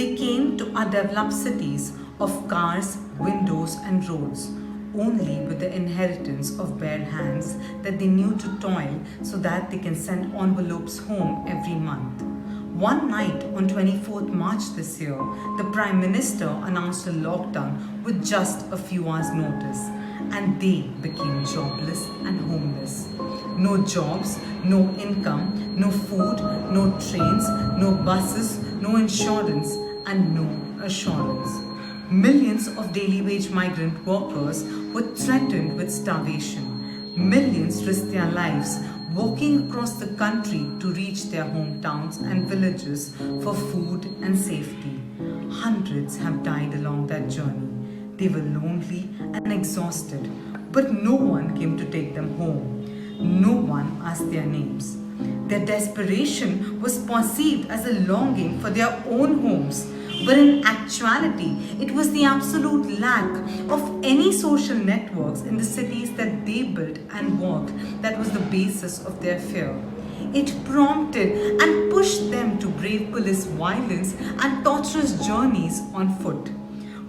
They came to our developed cities of cars, windows and roads, only with the inheritance of bare hands that they knew to toil so that they can send envelopes home every month. One night on 24th March this year, the Prime Minister announced a lockdown with just a few hours' notice, and they became jobless and homeless. No jobs, no income, no food, no trains, no buses, no insurance, and no assurance. Millions of daily wage migrant workers were threatened with starvation. Millions risked their lives walking across the country to reach their hometowns and villages for food and safety. Hundreds have died along that journey. They were lonely and exhausted, but no one came to take them home. No one asked their names. Their desperation was perceived as a longing for their own homes, but in actuality, it was the absolute lack of any social networks in the cities that they built and worked that was the basis of their fear. It prompted and pushed them to brave police violence and torturous journeys on foot.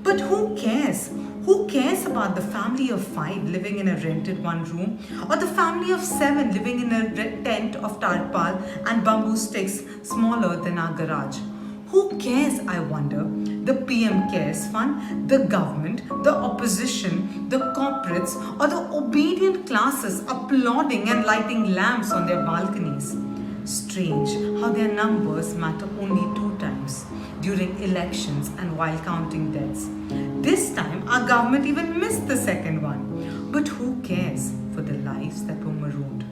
But who cares? Who cares about the family of 5 living in a rented one room, or the family of 7 living in a tent of tarpal and bamboo sticks smaller than our garage? Who cares, I wonder? The PM Cares Fund, the government, the opposition, the corporates, or the obedient classes applauding and lighting lamps on their balconies? Strange how their numbers matter only 2 times, during elections and while counting deaths. This time, our government even missed the second one. But who cares for the lives that were marooned?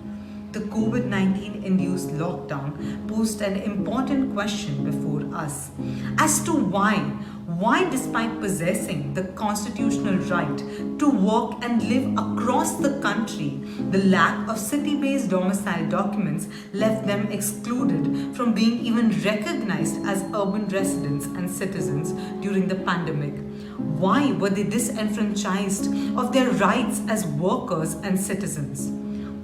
The COVID-19 induced lockdown posed an important question before us as to why despite possessing the constitutional right to work and live across the country, the lack of city-based domicile documents left them excluded from being even recognized as urban residents and citizens during the pandemic. Why were they disenfranchised of their rights as workers and citizens?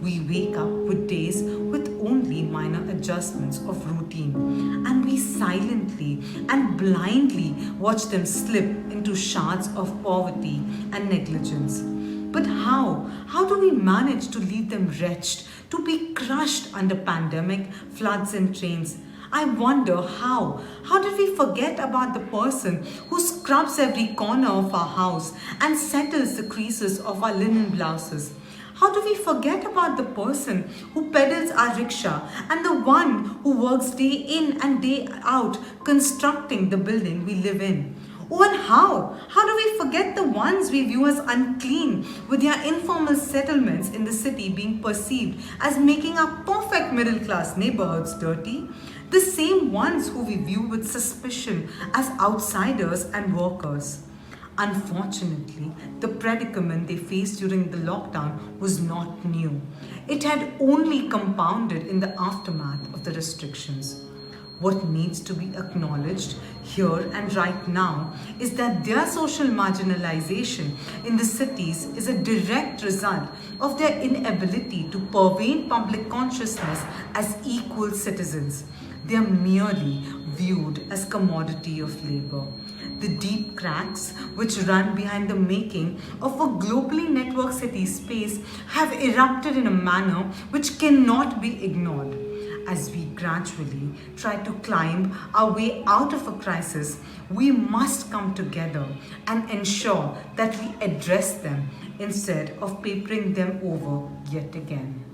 We wake up with days with only minor adjustments of routine, and we silently and blindly watch them slip into shards of poverty and negligence. But how? How do we manage to leave them wretched, to be crushed under pandemic, floods and trains? I wonder how. How did we forget about the person who scrubs every corner of our house and settles the creases of our linen blouses? How do we forget about the person who pedals our rickshaw and the one who works day in and day out constructing the building we live in? Oh, and how? How do we forget the ones we view as unclean, with their informal settlements in the city being perceived as making our perfect middle-class neighborhoods dirty? The same ones who we view with suspicion as outsiders and workers. Unfortunately, the predicament they faced during the lockdown was not new. It had only compounded in the aftermath of the restrictions. What needs to be acknowledged here and right now is that their social marginalization in the cities is a direct result of their inability to pervade public consciousness as equal citizens. They are merely viewed as commodity of labor. The deep cracks which run behind the making of a globally networked city space have erupted in a manner which cannot be ignored. As we gradually try to climb our way out of a crisis, we must come together and ensure that we address them instead of papering them over yet again.